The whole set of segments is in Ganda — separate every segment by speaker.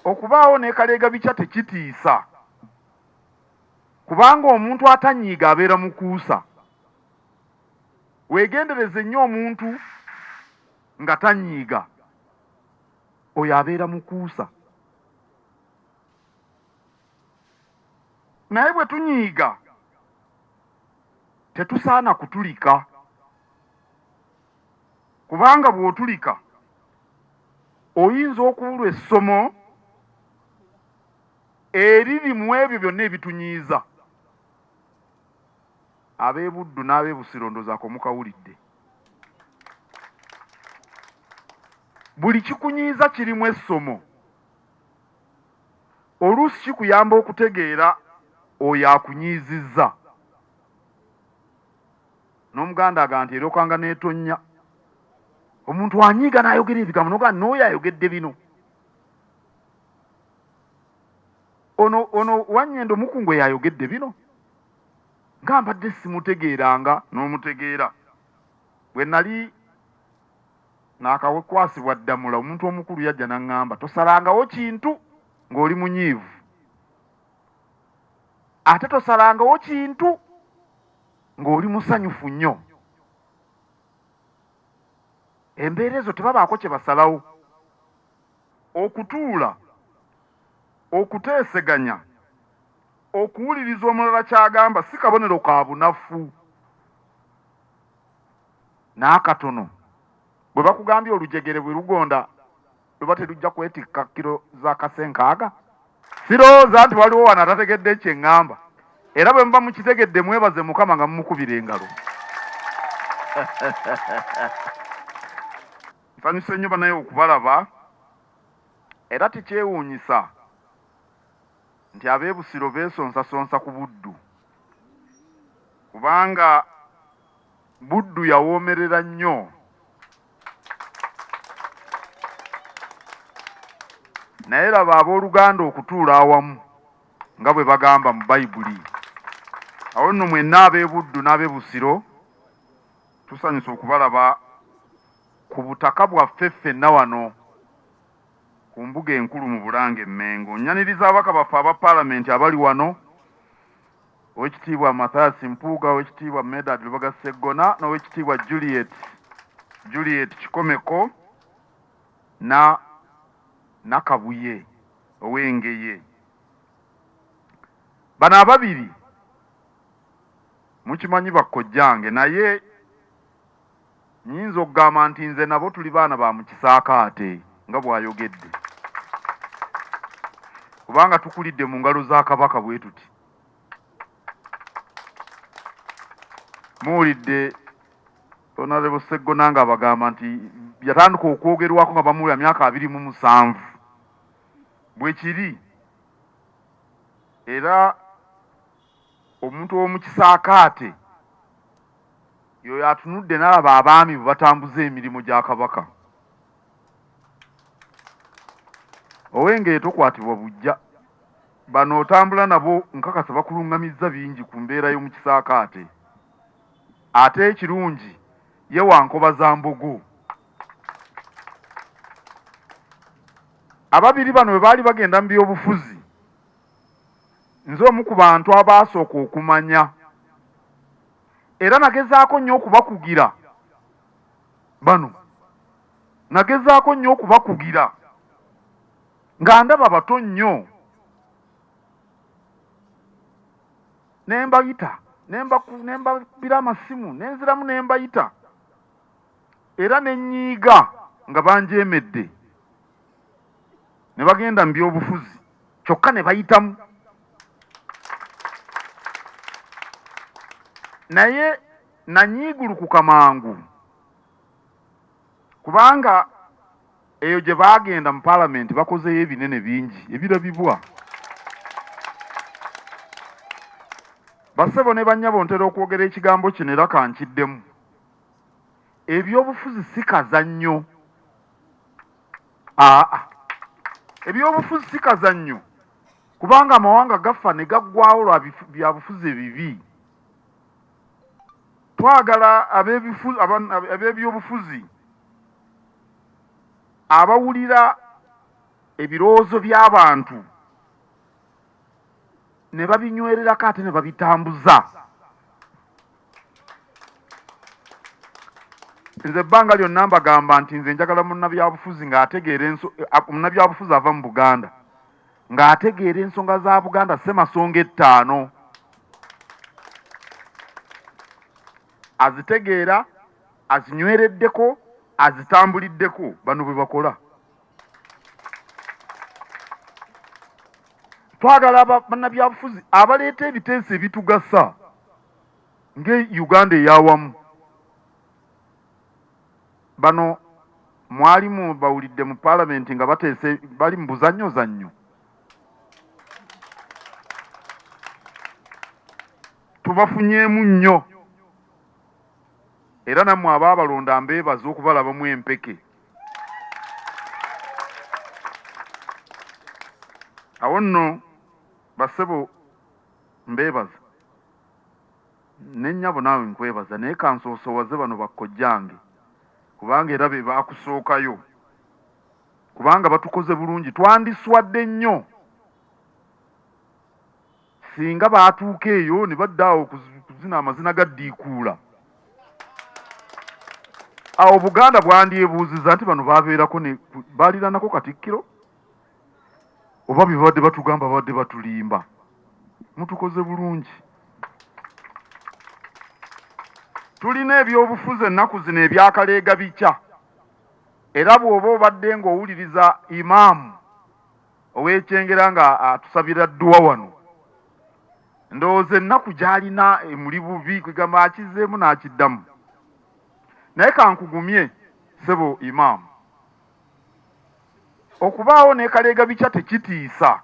Speaker 1: okubaawo n'ekaleega bica tekitiisa kubanga omuntu atanyiiga abeera mukuusa. Weegendereze nnyo omuntu nga tanyiiga, oyo abeera mukuusa. Naye bwe tunyiiga tetusaana kutulika, kubanga bw'otulika oyinza okubulwa essomo eriri mu ebyo byonna ebitunyiiza. Ab'e Buddu n'ab'e Busiro ndoozaako mukawulidde. Buli kikunyiiza kirimu essomo. Oluusi kikuyamba okutegeera oyo akunyiizizza. N'Omuganda agaa nti erookanga n'etonnya. Omuntu anyiiga n'ayogera ebigambo n'ogaa n'oyo ayogedde bino. Ono Wannyendo Mukungu yayogedde bino. Nga mbadde simutegeeranga n'omutegeera. Bwe nali naakawekwasibwa Ddamula, omuntu omukulu yajja n'aŋŋamba tosalangawo kintu ng'oli munyiivu. Ate tosalangawo kintu ng'oli musanyufu nnyo. Embeera ezo tebabaako kye basalawo. Okutuula, okuteeseganya, okuwuliriza omulala ky'agamba si kabonero ka bunafu. N'akatono bwe bakugambye olujegere bwe lugonda luba terujja kwetikka kiro za kasenkaaga. Sirowooza nti waliwo wano atategedde kye ŋŋamba. Era bwe muba mukitegedde mwebaze Mukama nga mumukubira engalo. Nsanyuse nnyo banaye okubalaba, era tekyewuunyisa nti ab'e Busiro beesonsasonsa ku Buddu, kubanga Buddu yawoomerera nnyo. Naye laba abooluganda okutuula awamu nga bwe bagamba mu Bayibuli. Awo nno mwenna ab'e Buddu n'ab'e Busiro tusanyusa okubalaba ku butaka bwaffe ffenna wano ku mbuga enkulu mu Bulange Mmengo. Nnyaniriza ababaka baffe aba Paalamenti abali wano, Oweekitiibwa Mathias Mpuuga, Oweekitiibwa Medard Lubaga Sseggona n'Oweekitiibwa Juliet Kikomeko na Nakabuye Owengeye. Bano ababiri mukimanyi bakkojjange, naye nnyinza okugamba nti nze nabo tuli baana ba mu kisaakaate nga bw'ayogedde, kubanga tukulidde mu ngalo za Kabaka bwe tuti. Muwulidde Honorable Sseggona nga abagamba nti yatandika okwogerwako nga bamuwulira myaka 27 bwe kiri. Era omuntu w'omu kisaakaate yoyo atunudde n'alaba abaami bwe batambuza emirimu gya Kabaka. Owengeye tokwatibwa bujja. Bano otambula nabo nkakasa bakuluŋŋamizza bingi ku mbeera y'omu kisaakaate. Ate ekirungi ye wankoba za mbogo. Ababiri bano bwe baali bagenda mu byobufuzi, nze omu ku bantu abaasooka okumanya, era nagezaako nnyo okubakugira. Bano nagezaako nnyo okubakugira nga ndaba bato nnyo, nembayita nembabira amasimu nenziramu nembayita, era nenyiiga nga banjeemedde. Ne bagenda mu byobufuzi kyokka ne bayitamu. Naye nanyiigulukuka mangu, kubanga eyo gye baagenda mu Paalamenti bakozeyo ebinene bingi ebirabibwa. Bassebo ne bannyabo ntera okwogera ekigambo kino era kankiddemu. Ebyobufuzi si kazannyo. Ebyobufuzi si kazannyo, kubanga amawanga gafa ne gaggwawo lwa byabufuzi ebibi. Twagala ab'ebyobufuzi abawulira ebirowoozo by'abantu ne babinywererako ate ne babitambuza. Nze ebbanga lyonna mbagamba nti nze njagala munnabyabufuzi munnabyabufuzi ava mu Buganda ng'ategeera ensonga za Buganda ssemasonga 5 azitegeera, azinywereddeko, azitambuliddeko. Bano bwe bakola. Twagala bannabyabufuzi abaleeta ebiteeso ebitugasa ng'Uganda ey'awamu. Bano mwalimu bawulidde mu paalamenti nga bateese bali mu buzannyo. Tubafunyeemu nnyo era nammwe abaabalonda mbeebaza okubalabamu empeke. Awo nno bassebo mbeebaza ne nnyabo naawe nkwebaza naye kansoosowaze bano bakkojjange kubanga era be baakusookayo kubanga batukoze bulungi. Twandiswadde nnyo singa baatuuka eyo ne baddaawo kuzina amazina ga ddiikuula. Awo Buganda bwandyebuuziza nti bano baabeerako baaliranako Katikkiro oba bye babadde batugamba babadde batulimba. Mutukoze bulungi. Tulina ebyobufuzi ennaku zino ebyakaleega bikya era bw'oba obadde ng'owuliriza imaamu ow'ekyengera nga atusabira dduwa wano, ndowooza ennaku gy'alina emuli bubi kwegamba akizzeemu n'akiddamu. Naye kankugumye ssebo imaamu, okubaawo n'ekaleega bikya tekitiisa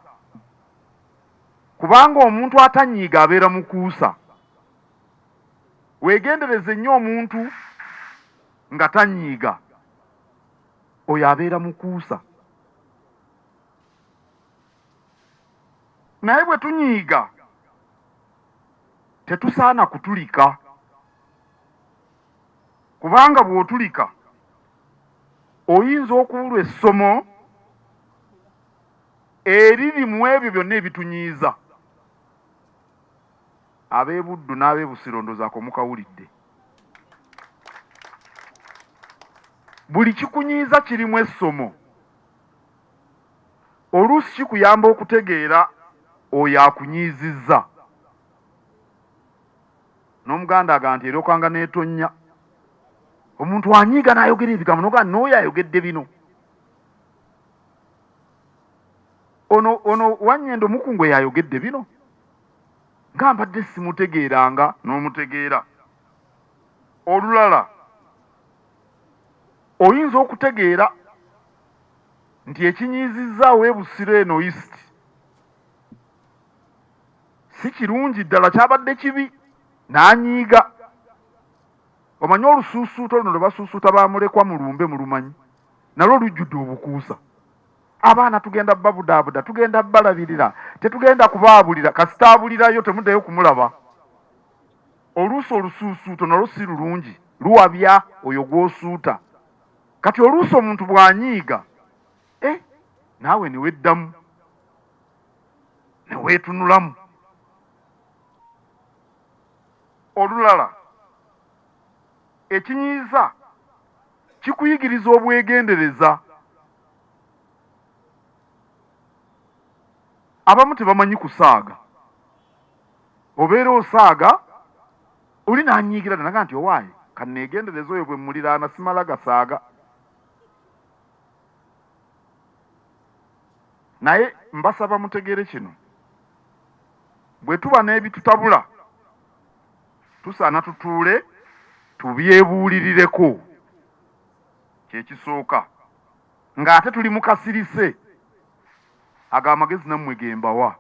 Speaker 1: kubanga omuntu atanyiiga abeera mukuusa. Weegendereze nnyo omuntu nga tanyiiga, oyo abeera mukuusa. Naye bwe tunyiiga tetusaana kutulika kubanga bw'otulika oyinza okubulwa essomo eriri mu ebyo byonna ebitunyiiza. Ab'e Buddu n'ab'e Busiro ndoozaako mukawulidde. Buli kikunyiiza kirimu essomo. Oluusi kikuyamba okutegeera oyo akunyiizizza. N'Omuganda agamba nti eryokanga n'etonnya. Omuntu anyiiga n'ayogera ebigambo n'ogamba n'oyo ayogedde bino. Ono Wannyendo Mukungu yayogedde bino. Nga mbadde simutegeeranga n'omutegeera. Olulala oyinza okutegeera nti ekinyiizizzaawo e Busiro eno East si kirungi ddala, kyabadde kibi n'anyiiga. Omanyi olusuusuuto luno lwe basuusuuta bamulekwa mu lumbe mulumanyi, nalwo lujjudde obukuusa. Abaana tugenda babudaabuda, tugenda balabirira, tetugenda kubaabulira, kasitaabulirayo temuddayo kumulaba. Oluusi olusuusuuto nalwo si lulungi, luwabya oyo gw'osuuta. Kati oluusi omuntu bw'anyiiga, naawe ne weddamu ne weetunulamu. Olulala ekinyiiza kikuyigiriza obwegendereza. Abamu tebamanyi kusaaga. Obeera osaaga oli n'anyiigira naga nti owaaye kanneegendereza oyo bwe muliraana simala gasaaga. Naye mbasaba mutegeere kino, bwe tuba n'ebitutabula tusaana tutuule tubyebuulirireko. Kyekisooka ng'ate tuli mu kasirise. Ago amagezi nammwe gembawa.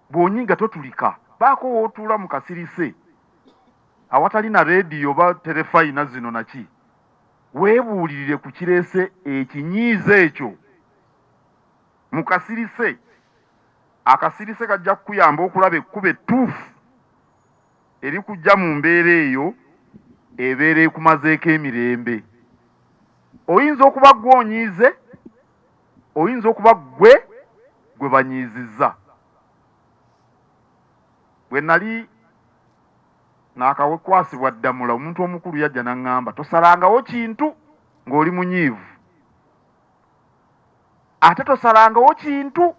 Speaker 1: Bw'onyiiga totulika, baako w'otuula mu kasirise awatali na leediyo ba terefayina zino naki, weebuulirire ku kireese ekinyiiza ekyo mu kasirise. Akasirise kajja kukuyamba okulaba ekkuba ettuufu eri kujja mu mbeera eyo ebeera ekumazeeko emirembe. Oyinza okuba gw'onyiize oyinza okuba gwe banyiizizza. Bwe nali naakawekwasibwa Ddamula, omuntu omukulu yajja n'aŋŋamba tosalangawo kintu ng'oli munyiivu, ate tosalangawo kintu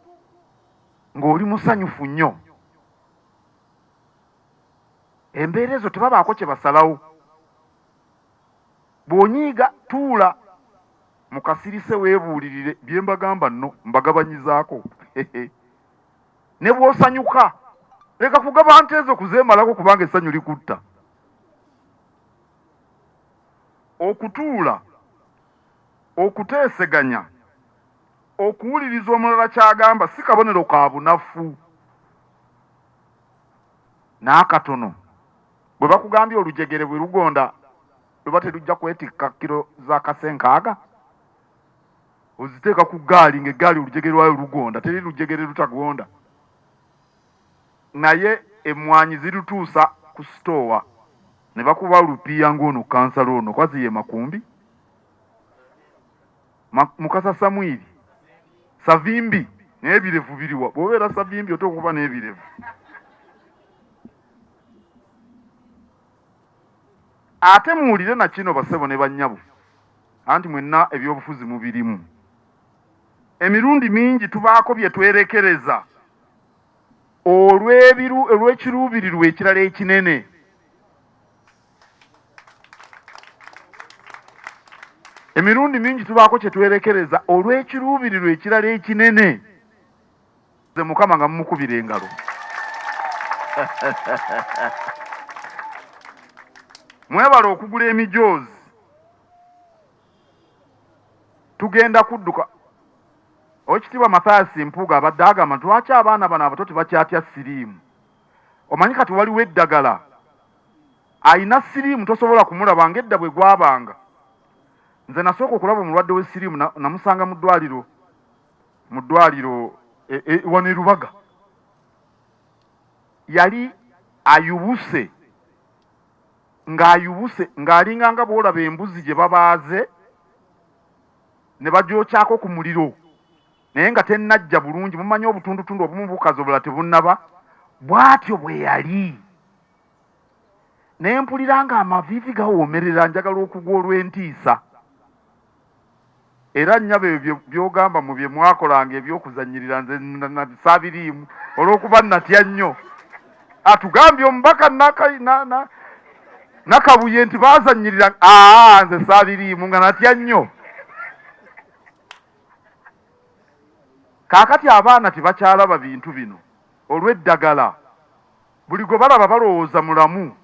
Speaker 1: ng'oli musanyufu nnyo. Embeera ezo tebabaako kye basalawo. Bw'onyiiga tuula mu kasirise weebuulirire bye mbagamba nno mbagabanyizaako. Ne bw'osanyuka leka kugaba nte ezo kuzeemalako kubanga essanyu likutta. Okutuula, okuteeseganya, okuwuliriza omulala ky'agamba si kabonero ka bunafu. N'akatono bwe bakugambye olujegere bwe lugonda luba terujja kwetikka kiro za kasenkaaga, oziteeka ku ggaali ng'eggaali olujegere lwayo lugonda, teri lujegere lutagonda. Naye emmwanyi zirutuusa ku sitoowa ne bakuba olupiiya ng'ono kansala ono kwazi ye Makumbi, Mukasa Samwiri, Savimbi n'ebirevu biriwa. Bw'obeera Savimbi oteeka okuba n'ebirevu. Ate muwulire na kino bassebo ne bannyabo, anti mwenna ebyobufuzi mubirimu. Emirundi mingi tubaako bye twerekereza olw'ekiruubirirwa ekirala ekinene. Emirundi mingi tubaako kye twerekereza olw'ekiruubirirwa ekirala ekinene. Nze Mukama nga mumukubira engalo. Mwebala okugula emijoozi. Tugenda kudduka. Oweekitiibwa Mathias Mpuuga abadde agamba nti lwaki abaana bano abato tebakyatya siriimu. Omanyi kati waliwo eddagala. Ayina siriimu tosobola kumulaba ng'edda bwe gwabanga. Nze nasooka okulaba omulwadde w'essiriimu namusanga mu ddwaliro wano e Lubaga. Yali ayubuse ng'alinga nga bw'olaba embuzi gye babaaze ne bagyokyako ku muliro naye nga tennajja bulungi. Mumanyi obutundutundu obumu bukazi obulala tebunnaba. Bw'atyo bwe yali. Ne mpulira nga amaviivi gawoomerera njagala okugwa olw'entiisa. Era nnyabo ebyo by'ogamba mu bye mwakolanga eby'okuzannyirira nze saabiriimu olw'okuba natya nnyo. Atugambye omubaka Nakabuye nti baazannyirira nze saabiriimu nga natya nnyo. Kaakati abaana tebakyalaba bintu bino olw'eddagala. Buli gwe balaba balowooza mulamu.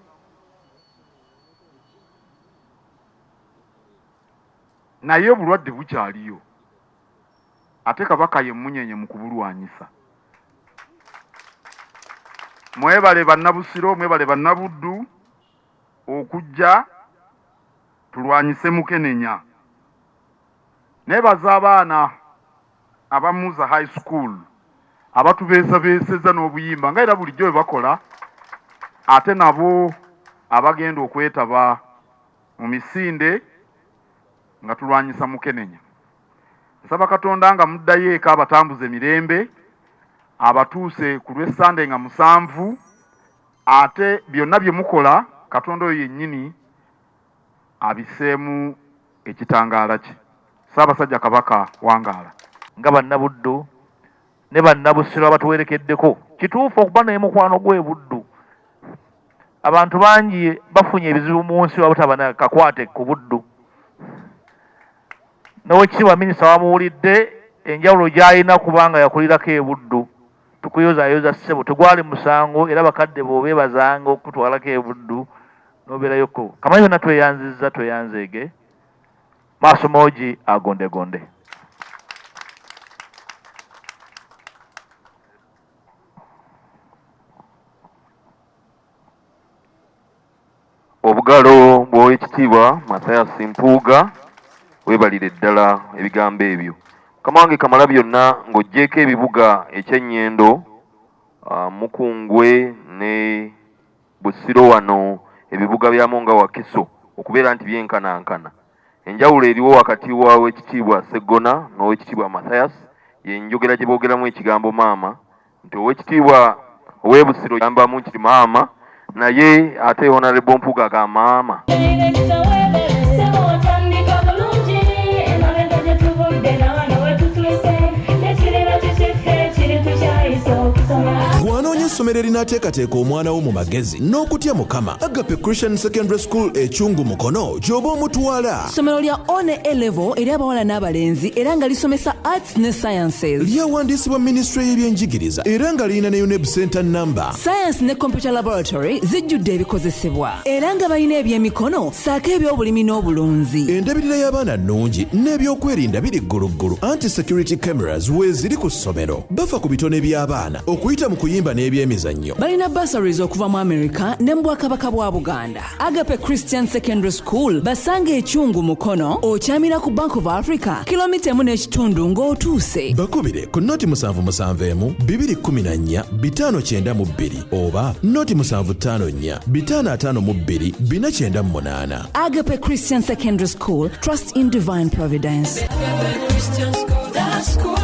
Speaker 1: Naye obulwadde bukyaliyo. Ate Kabaka ye mmunyenye mu kubulwanyisa. Mwebale bannabusiro, mwebale bannabuddu okujja tulwanyise Mukenenya. Nebaza abaana abamuza high school abatubeesabeeseza n'obuyimba nga era bulijjo bwe bakola, ate nabo abagenda okwetaba mu misinde nga tulwanyisa Mukenenya. Nsaba Katonda nga muddayo eka abatambuze mirembe, abatuuse ku lw'Essande nga 7, ate byonna bye mukola Katonda oyo yennyini abiseemu ekitangaala kye. Ssaabasajja Kabaka wangaala.
Speaker 2: Nga bannabuddu ne bannabusiro abatuwerekeddeko, kituufu okuba n'emukwano gw'ebuddu. Abantu bangi bafunye ebizibu mu nsi wabutaba na kakwate ku buddu. N'Oweekitiibwa Minisita wamuwulidde enjawulo gy'alina kubanga yakulirako ebuddu. Tukuyozaayoza ssebo, tegwali musango era bakadde b'obeebazanga okutwalako ebuddu n'obeerayoko. Kamanyi byonna tweyanzizza tweyanzeege. Maaso moogi agondegonde.
Speaker 3: Obugalo bw'Oweekitiibwa Mathias Mpuuga weebalire ddala ebigambo ebyo. Kamange kamala byonna ng'oggyeko ebibuga eky'Ennyendo, Mukungwe ne Busiro wano ebibuga byamu nga Wakiso okubeera nti byenkanankana. enjawulo eriwo wakati wa Oweekitiibwa Sseggona n'Oweekitiibwa Mathias yenjogera gye boogeramu ekigambo maama nti Oweekitiibwa ow'e yambamu nti maama naye ate Honorable Mpuuga ga maama.
Speaker 4: Gwanoonya essomero erinaateekateeka omwana wo mu magezi n'okutya Mukama. Agape Christian Secondary School Ekyungu Mukono gy'oba omutwala.
Speaker 5: Ssomero lya one A-level eri abawala n'abalenzi era nga lisomesa arts ne sciences.
Speaker 4: Lyawandiisibwa Ministry y'ebyenjigiriza era nga lirina ne UNEB Center number.
Speaker 5: Science ne computer laboratory zijjudde ebikozesebwa era nga balina ebyemikono saako eby'obulimi n'obulunzi.
Speaker 4: Endabirira y'abaana nnungi n'ebyokwerinda biri gguluggulu. Anti-security cameras weeziri ku ssomero. Bafa ku bitone by'abaana okuyita mu kuyimba n'ebyemizannyo.
Speaker 5: Balina bursaries okuva mu America ne mu Bwakabaka bwa Buganda. Agape Christian Secondary School basanga Ekyungu Mukono okyamira ku Bank of Africa kilomita 1.5 ng'otuuse.
Speaker 4: Bakubire ku noti 771 214 592 oba noti 754 552 498.
Speaker 5: Agape Christian Secondary School, trust in divine providence. Agape Christian School, that's school.